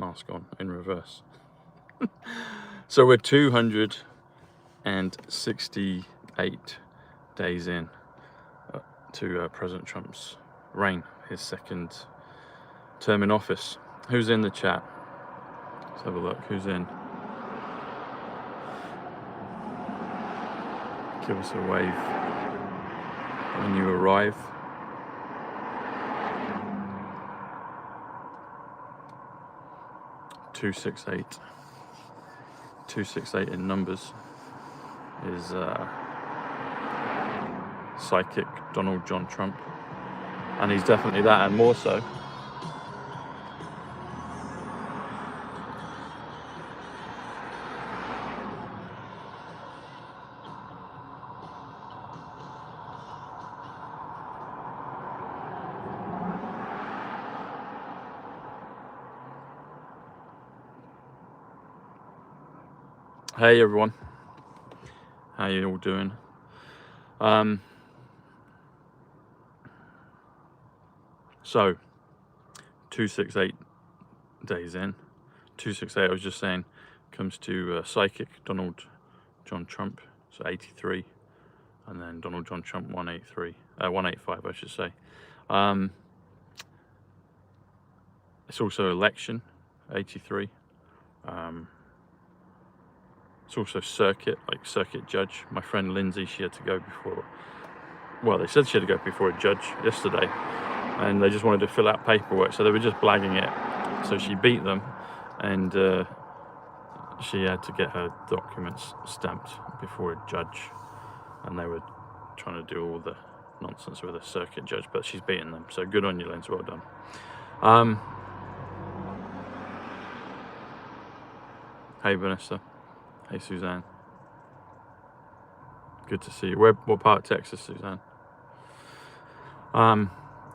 mask on in reverse. So we're 268 days in to President Trump's reign, his second term in office. Who's in the chat? Let's have a look. Who's in? Give us a wave when you arrive. $268 in numbers is psychic Donald John Trump, and he's definitely that, and more so. Hey everyone, how you all doing? So 268 days in, 268, I was just saying, comes to psychic Donald John Trump, so 83, and then Donald John Trump 185 I should say. It's also election, 83. It's also circuit, like circuit judge. My friend Lindsay, she had to go before, well, they said she had to go before a judge yesterday, and they just wanted to fill out paperwork, so they were just blagging it. So she beat them, and she had to get her documents stamped before a judge, and they were trying to do all the nonsense with a circuit judge, but she's beaten them. So good on you, Lindsay, well done. Hey Vanessa. Hey Suzanne, good to see you. What part of Texas, Suzanne?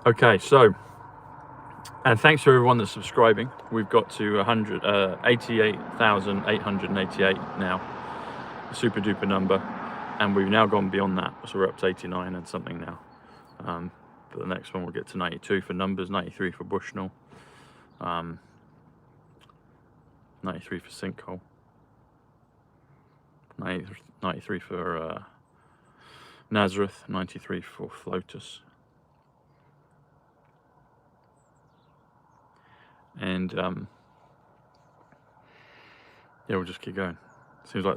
Okay, so, and thanks to everyone that's subscribing. We've got to 88,888 now, a super duper number, and we've now gone beyond that, so we're up to 89 and something now. But the next one we'll get to 92 for numbers, 93 for Bushnell, 93 for Sinkhole. 93 for Nazareth, 93 for Flotus, and yeah, we'll just keep going. Seems like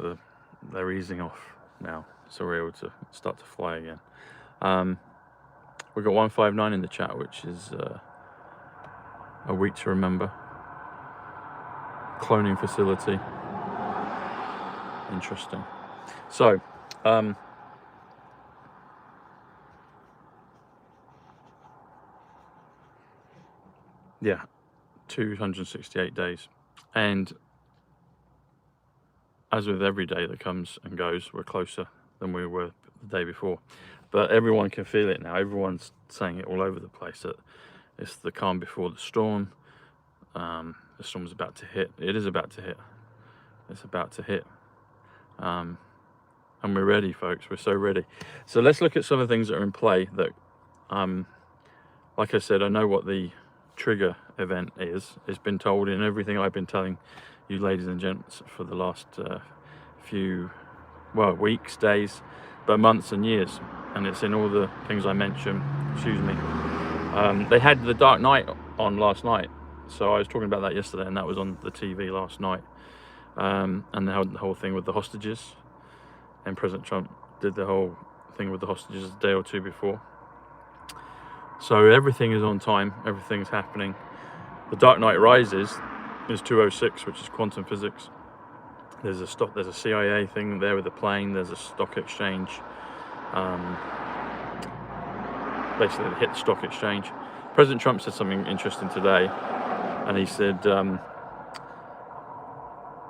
they're easing off now, so we're able to start to fly again. We've got 159 in the chat, which is a week to remember. Cloning facility. Interesting. So, yeah, 268 days. And as with every day that comes and goes, we're closer than we were the day before. But everyone can feel it now. Everyone's saying it all over the place that it's the calm before the storm. The storm's about to hit. It is about to hit. It's about to hit. And we're ready, folks. We're so ready. So let's look at some of the things that are in play that, like I said, I know what the trigger event is. It's been told in everything I've been telling you ladies and gents for the last few, well, weeks, days, but months and years. And it's in all the things I mentioned. Excuse me. They had the Dark Knight on last night. So I was talking about that yesterday, and that was on the TV last night. And the whole thing with the hostages, and President Trump did the whole thing with the hostages a day or two before. So everything is on time, everything's happening. The Dark Knight Rises is 206, which is quantum physics. There's a CIA thing there with the plane. There's a stock exchange. Basically, they hit the stock exchange. President Trump said something interesting today, and he said.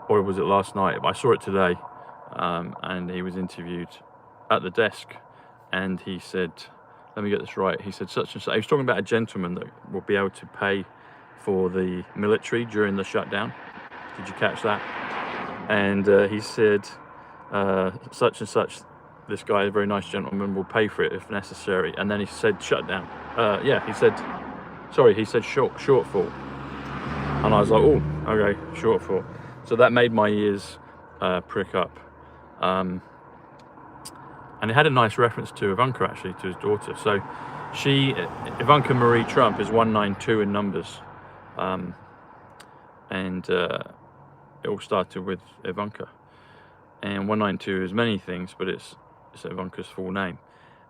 Or was it last night? I saw it today, and he was interviewed at the desk, and he said, let me get this right, he said such and such. He was talking about a gentleman that will be able to pay for the military during the shutdown. Did you catch that? And he said, such and such, this guy, a very nice gentleman, will pay for it if necessary. And then he said shutdown. He said shortfall. And I was like, oh, okay, shortfall. So that made my ears prick up. And it had a nice reference to Ivanka, actually, to his daughter. So Ivanka Marie Trump is 192 in numbers. And it all started with Ivanka. And 192 is many things, but it's Ivanka's full name.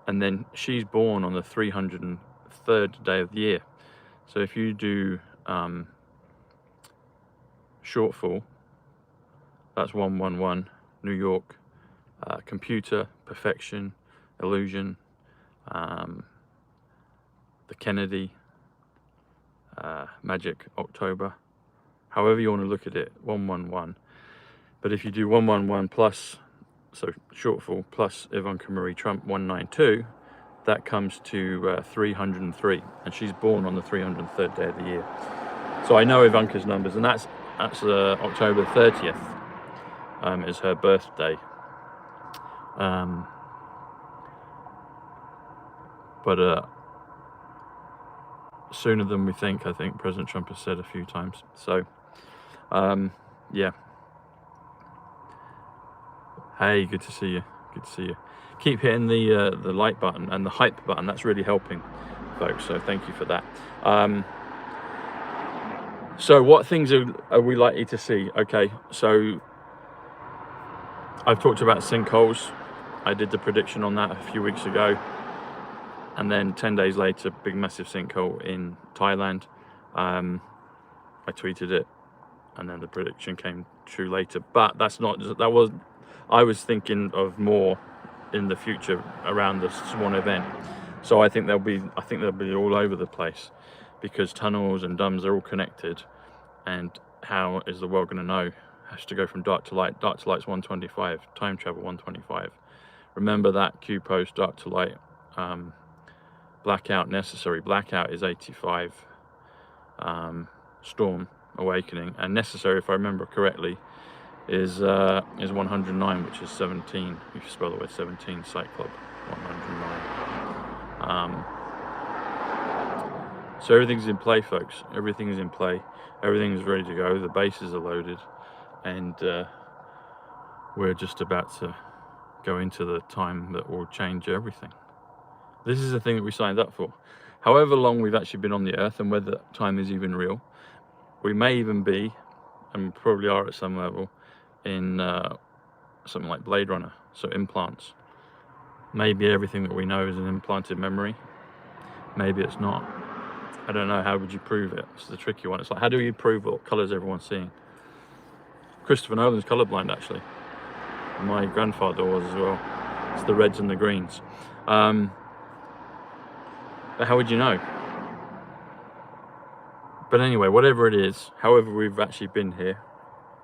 And then she's born on the 303rd day of the year. So if you do shortfall, that's 111, New York, computer, perfection, illusion, the Kennedy, magic, October, however you want to look at it, 111. But if you do 111 plus, so shortfall, plus Ivanka Marie Trump 192, that comes to 303, and she's born on the 303rd day of the year. So I know Ivanka's numbers, and that's October 30th is her birthday. But sooner than we think, I think President Trump has said a few times. So, yeah. Hey, good to see you. Good to see you. Keep hitting the like button and the hype button. That's really helping, folks. So thank you for that. So what things are we likely to see? Okay, so I've talked about sinkholes. I did the prediction on that a few weeks ago. And then 10 days later, big massive sinkhole in Thailand. I tweeted it, and then the prediction came true later. But I was thinking of more in the future around the SWAN event. So I think they'll be all over the place, because tunnels and dams are all connected. And how is the world going to know? Has to go from dark to light. Dark to light's 125. Time travel 125. Remember that Q post, dark to light. Blackout necessary. Blackout is 85. Storm awakening, and necessary, if I remember correctly, is 109, which is 17. If you spell the word 17, Site Club 109. So everything's in play, folks. Everything is in play. Everything is ready to go. The bases are loaded, and we're just about to go into the time that will change everything. This is the thing that we signed up for. However long we've actually been on the earth, and whether time is even real, we may even be, and probably are at some level, in something like Blade Runner, so implants. Maybe everything that we know is an implanted memory. Maybe it's not. I don't know. How would you prove it? It's the tricky one. It's like, how do you prove what colours everyone's seeing? Christopher Nolan's colourblind, actually. My grandfather was as well. It's the reds and the greens. But how would you know? But anyway, whatever it is, however we've actually been here,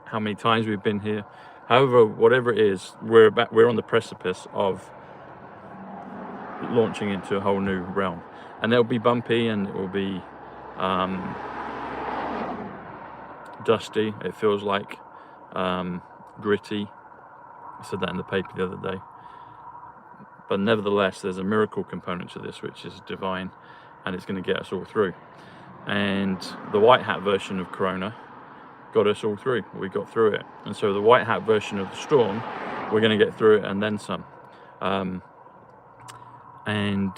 how many times we've been here, however, whatever it is, we're on the precipice of launching into a whole new realm. And it'll be bumpy, and it will be dusty, it feels like, gritty. I said that in the paper the other day. But nevertheless, there's a miracle component to this, which is divine, and it's going to get us all through. And the white hat version of Corona got us all through. We got through it. And so the white hat version of the storm, we're going to get through it and then some. And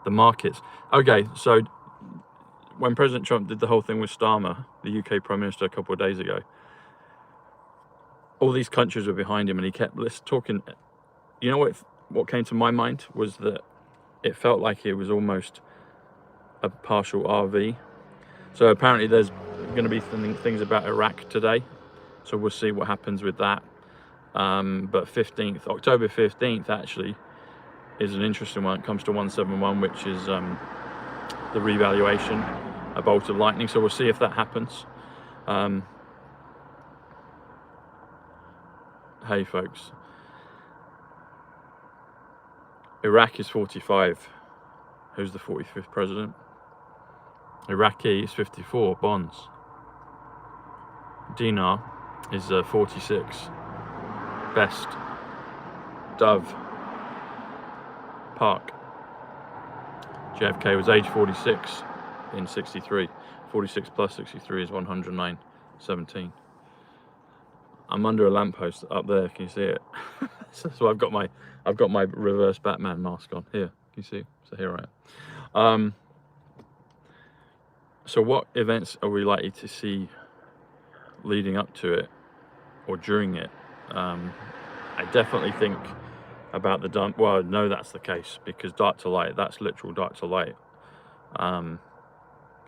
the markets. Okay, so when President Trump did the whole thing with Starmer, the UK Prime Minister, a couple of days ago, all these countries were behind him, and he kept talking. You know what came to my mind was that it felt like it was almost a partial RV. So apparently there's going to be things about Iraq today, so we'll see what happens with that. But October 15th actually is an interesting one. It comes to 171, which is the revaluation, a bolt of lightning. So we'll see if that happens. Hey folks, Iraq is 45. Who's the 45th president? Iraqi is 54, bonds. Dinar is 46. Best. Dove. Park. JFK was age 46 in 63. 46 plus 63 is 109.17. I'm under a lamppost up there. Can you see it? So I've got my reverse Batman mask on. Here, can you see? So here I am. So what events are we likely to see leading up to it or during it? I definitely think about the dump. Well, no, that's the case, because dark to light, that's literal dark to light.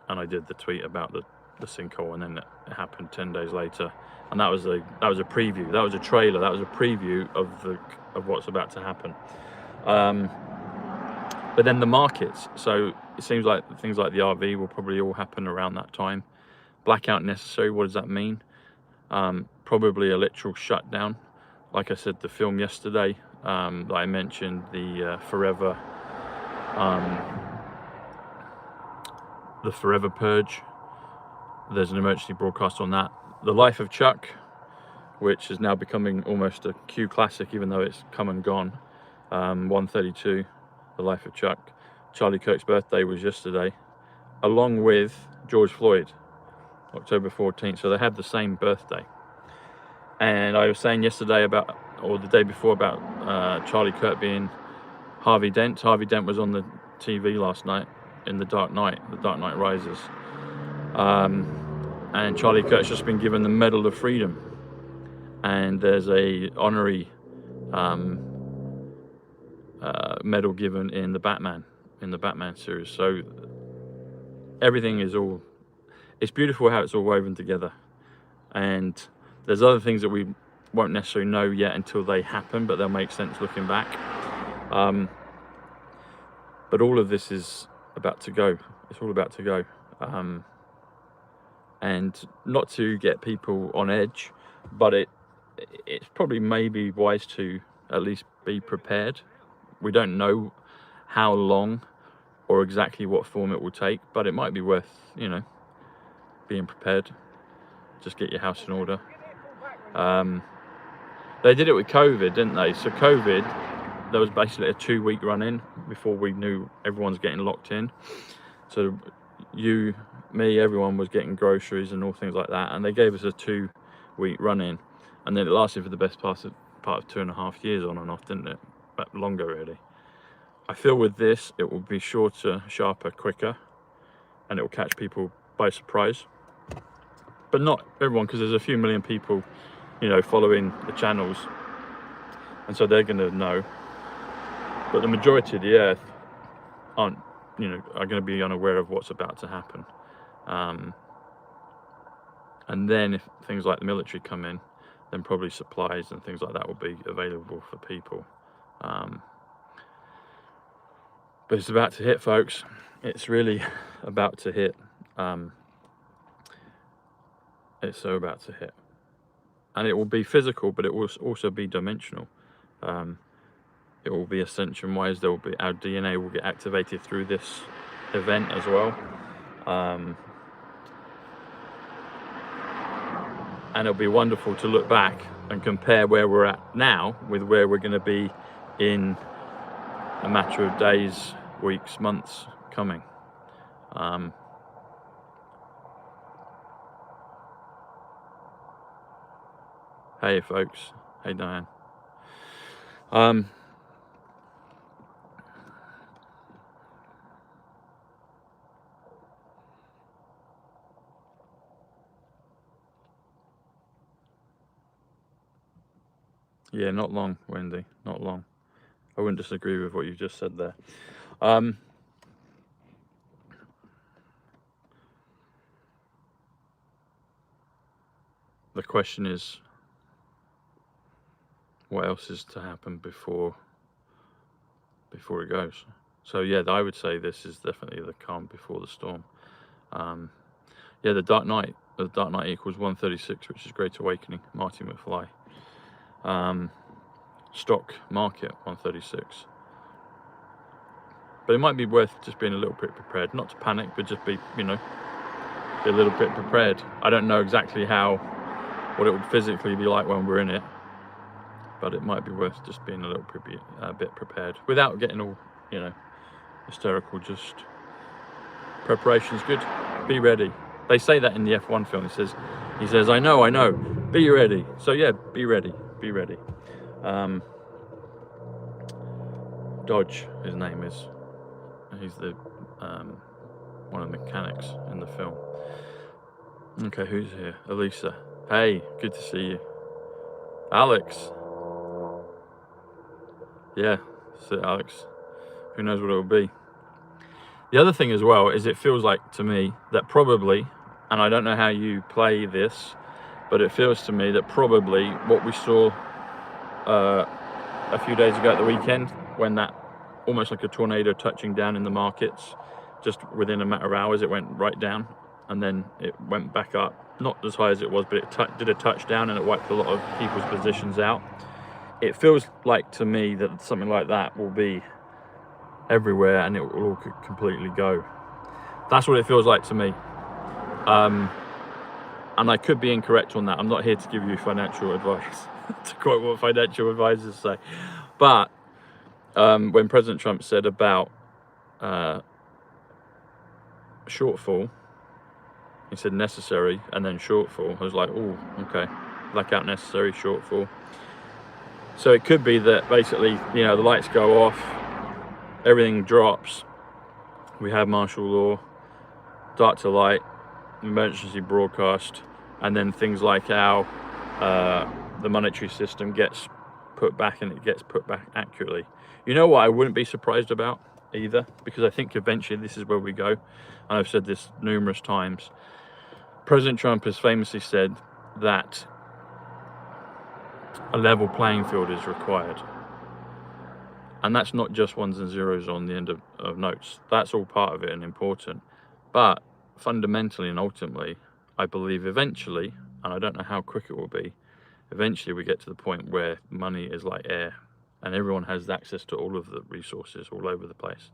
And I did the tweet about the sinkhole, and then it happened 10 days later, and that was a preview, that was a trailer, that was a preview of what's about to happen. But then the markets, so it seems like things like the RV will probably all happen around that time. Blackout necessary, what does that mean? Probably a literal shutdown. Like I said, the film yesterday that I mentioned, the Forever Purge, there's an emergency broadcast on that. The Life of Chuck, which is now becoming almost a Q classic, even though it's come and gone. 132, The Life of Chuck. Charlie Kirk's birthday was yesterday, along with George Floyd, October 14th. So they had the same birthday. And I was saying yesterday about, or the day before, about Charlie Kirk being Harvey Dent. Harvey Dent was on the TV last night in The Dark Knight Rises. And Charlie Kirk's just been given the Medal of Freedom. And there's a honorary medal given in the Batman series. So everything is all, it's beautiful how it's all woven together. And there's other things that we won't necessarily know yet until they happen, but they'll make sense looking back. But all of this is about to go. It's all about to go. And not to get people on edge, but it's probably maybe wise to at least be prepared. We don't know how long or exactly what form it will take, but it might be worth, you know, being prepared. Just get your house in order. They did it with COVID, didn't they? So COVID, there was basically a 2-week run-in before we knew everyone's getting locked in. So you, me, everyone was getting groceries and all things like that, and they gave us a 2-week run-in, and then it lasted for the best part of 2.5 years on and off, didn't it? But longer, really. I feel with this, it will be shorter, sharper, quicker, and it will catch people by surprise. But not everyone, because there's a few million people, you know, following the channels, and so they're going to know. But the majority of the earth aren't, you know, are going to be unaware of what's about to happen. And then if things like the military come in, then probably supplies and things like that will be available for people. But it's about to hit, folks. It's really about to hit. It's so about to hit. And it will be physical, but it will also be dimensional. It will be Ascension wise. There will be, our DNA will get activated through this event as well. And it'll be wonderful to look back and compare where we're at now with where we're going to be in a matter of days, weeks, months coming. Hey folks, hey Diane. Yeah, not long, Wendy, not long. I wouldn't disagree with what you just said there. The question is, what else is to happen before it goes? So yeah, I would say this is definitely the calm before the storm. Yeah, the Dark Knight equals 136, which is Great Awakening, Marty McFly. Stock market 136. But it might be worth just being a little bit prepared, not to panic, but just be, you know, be a little bit prepared. I don't know exactly what it would physically be like when we're in it, but it might be worth just being a little bit prepared without getting all, you know, hysterical. Just preparation's good. Be ready. They say that in the F1 film. He says, I know, be ready. So yeah, be ready. Dodge, his name is. He's the one of the mechanics in the film. Okay, who's here? Elisa. Hey, good to see you. Alex. Yeah, that's it, Alex. Who knows what it will be. The other thing as well is it feels like to me that probably, and I don't know how you play this, but it feels to me that probably what we saw a few days ago at the weekend, when that almost like a tornado touching down in the markets, just within a matter of hours it went right down and then it went back up, not as high as it was, but it did a touchdown and it wiped a lot of people's positions out. It feels like to me that something like that will be everywhere and it will all completely go. That's what it feels like to me. And I could be incorrect on that. I'm not here to give you financial advice, to quote what financial advisors say. But when President Trump said about shortfall, he said necessary and then shortfall. I was like, oh, okay, blackout necessary, shortfall. So it could be that basically, you know, the lights go off, everything drops, we have martial law, dark to light, emergency broadcast, and then things like how the monetary system gets put back, and it gets put back accurately. You know what I wouldn't be surprised about either, because I think eventually this is where we go, and I've said this numerous times. President Trump has famously said that a level playing field is required. And that's not just ones and zeros on the end of notes. That's all part of it and important. But fundamentally and ultimately, I believe eventually, and I don't know how quick it will be, eventually we get to the point where money is like air and everyone has access to all of the resources all over the place.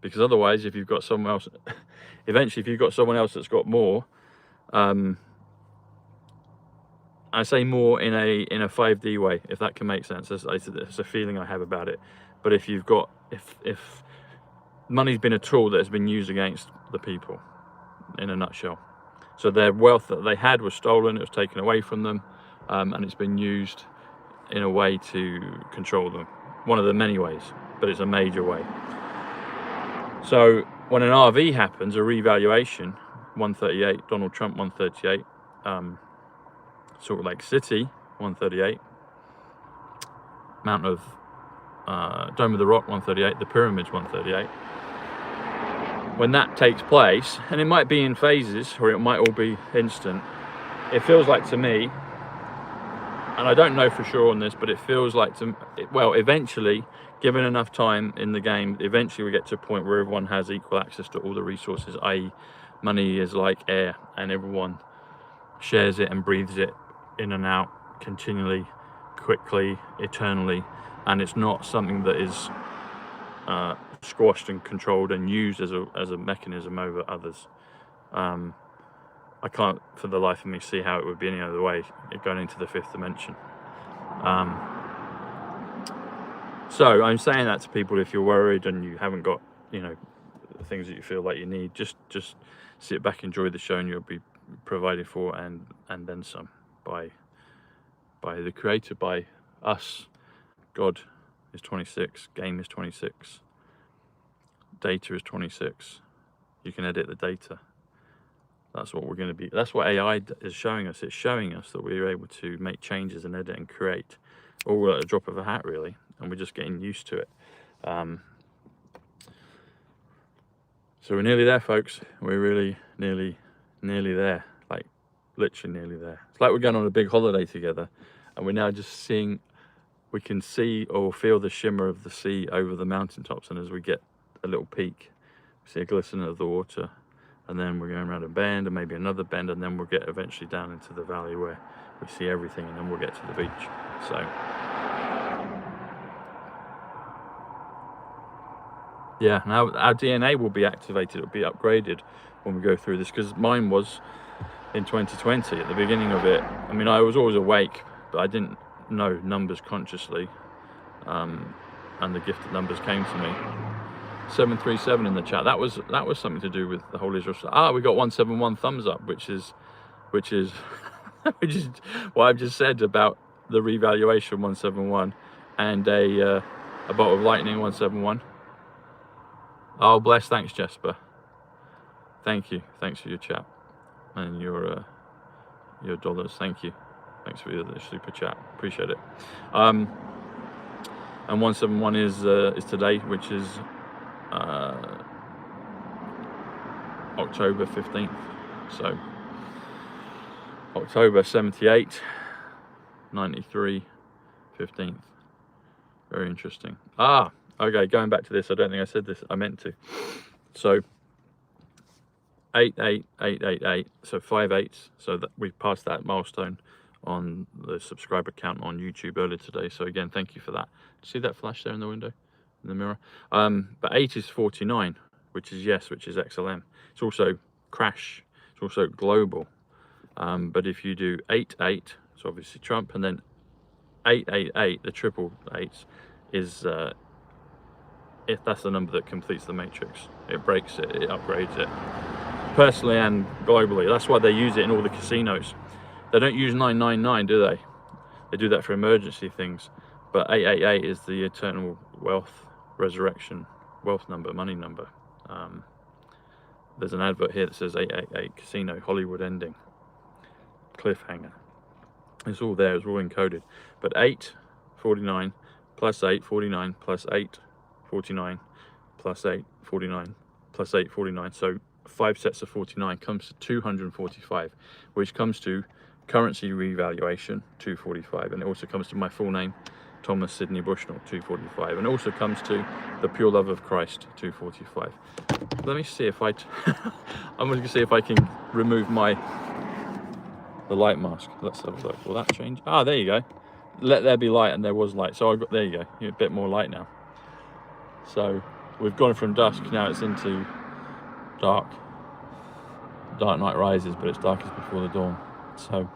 Because otherwise, if you've got someone else, eventually if you've got someone else that's got more, I say more in a 5D way, if that can make sense. It's a feeling I have about it. But if you've got, if money's been a tool that has been used against the people, in a nutshell. So their wealth that they had was stolen, it was taken away from them, and it's been used in a way to control them. One of the many ways, but it's a major way. So when an RV happens, a revaluation, 138, Donald Trump 138, Salt Lake City 138, Mount of Dome of the Rock 138, the Pyramids 138. When that takes place, and it might be in phases or it might all be instant, it feels like to me, and I don't know for sure on this, but it feels like well, eventually, given enough time in the game, eventually we get to a point where everyone has equal access to all the resources, i.e. money is like air and everyone shares it and breathes it in and out continually, quickly, eternally, and it's not something that is squashed and controlled and used as a mechanism over others. I can't for the life of me see how it would be any other way, going into the fifth dimension. So I'm saying that to people, if you're worried and you haven't got, you know, the things that you feel like you need, just sit back, enjoy the show, and you'll be provided for and then some by the creator, by us. God is 26, game is 26, data is 26. You can edit the data. That's what we're going to be. That's what AI is showing us. It's showing us that we're able to make changes and edit and create all at a drop of a hat, really, and we're just getting used to it. So we're nearly there, folks. We're really nearly there, like literally nearly there. It's like we're going on a big holiday together, and we're now just seeing, we can see or feel the shimmer of the sea over the mountaintops, and as we get a little peak, we see a glisten of the water, and then we're going around a bend and maybe another bend, and then we'll get eventually down into the valley where we see everything, and then we'll get to the beach. So yeah, now our DNA will be activated, it'll be upgraded when we go through this, because mine was in 2020 at the beginning of it. I mean, I was always awake, but I didn't know numbers consciously, and the gift of numbers came to me. 737 in the chat. That was something to do with the whole Israel. Ah, we got 171 thumbs up, which is which is what I've just said about the revaluation 171 and a bolt of lightning 171. Oh, bless. Thanks, Jesper. Thank you. Thanks for your chat and your dollars. Thank you. Thanks for the super chat. Appreciate it. And 171 is today, which is October 15th. So October 78, 93, 15th. Very interesting. Ah, okay, going back to this, I don't think I said this, I meant to. So 88888, so 5 8s, so that we've passed that milestone on the subscriber count on YouTube earlier today. So again, thank you for that. See that flash there in the window, in the mirror? But 8 is 49, which is yes, which is XLM. It's also crash, it's also global. But if you do 88, so obviously Trump, and then 888, the triple eights, is if that's the number that completes the matrix. It breaks it, it upgrades it, personally and globally. That's why they use it in all the casinos. They don't use 999, do they? They do that for emergency things. But 888 is the eternal wealth, resurrection, wealth number, money number. There's an advert here that says 888 casino, Hollywood ending, cliffhanger. It's all there, it's all encoded. But 8, 49, plus 8, 49, plus 8, 49, plus 8, 49, plus 8, 49. So 5 sets of 49 comes to 245, which comes to currency revaluation, 245. And it also comes to my full name, Thomas Sidney Bushnell, 245. And it also comes to the pure love of Christ, 245. Let me see if I'm going to see if I can remove the light mask. Let's have a look. Will that change? Ah, there you go. Let there be light, and there was light. So there you go. You're a bit more light now. So we've gone from dusk, now it's into dark. Dark night rises, but it's darkest before the dawn. So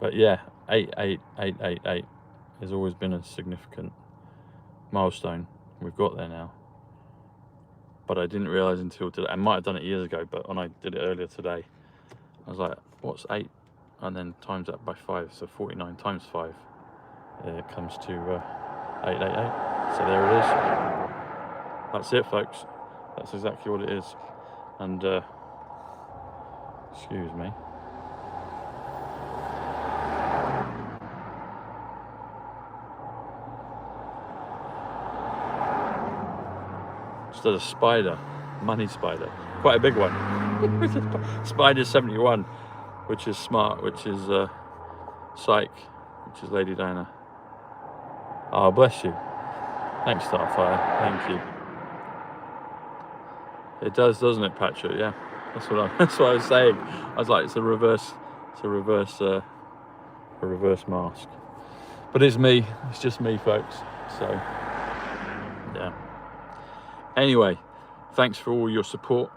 but yeah, 88888 has always been a significant milestone. We've got there now, but I didn't realize until today. I might have done it years ago, but when I did it earlier today, I was like, what's 8? And then times that by 5, so 49 times 5, it comes to 888. So there it is. That's it, folks. That's exactly what it is. And excuse me. Just a spider, money spider, quite a big one. Spider 71, which is smart, which is Psych, which is Lady Diana. Oh, bless you. Thanks, Starfire. Thank you. It does, doesn't it, Patrick? Yeah, that's what I was saying. I was like, it's a reverse mask. But it's me. It's just me, folks. So yeah. Anyway, thanks for all your support.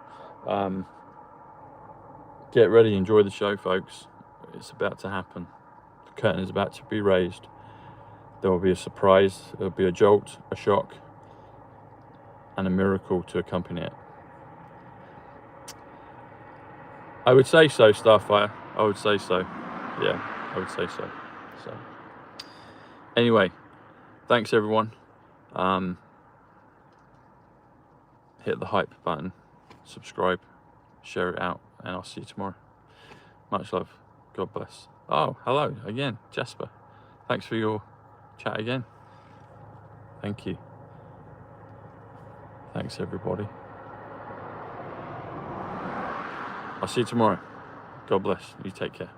Get ready, enjoy the show, folks. It's about to happen. The curtain is about to be raised. There will be a surprise, there'll be a jolt, a shock, and a miracle to accompany it. I would say so, Starfire. I would say so. Yeah, I would say so. So anyway, thanks everyone. Hit the hype button, subscribe, share it out, and I'll see you tomorrow. Much love. God bless. Oh, hello again, Jasper. Thanks for your chat again. Thank you. Thanks, everybody. I'll see you tomorrow. God bless. You take care.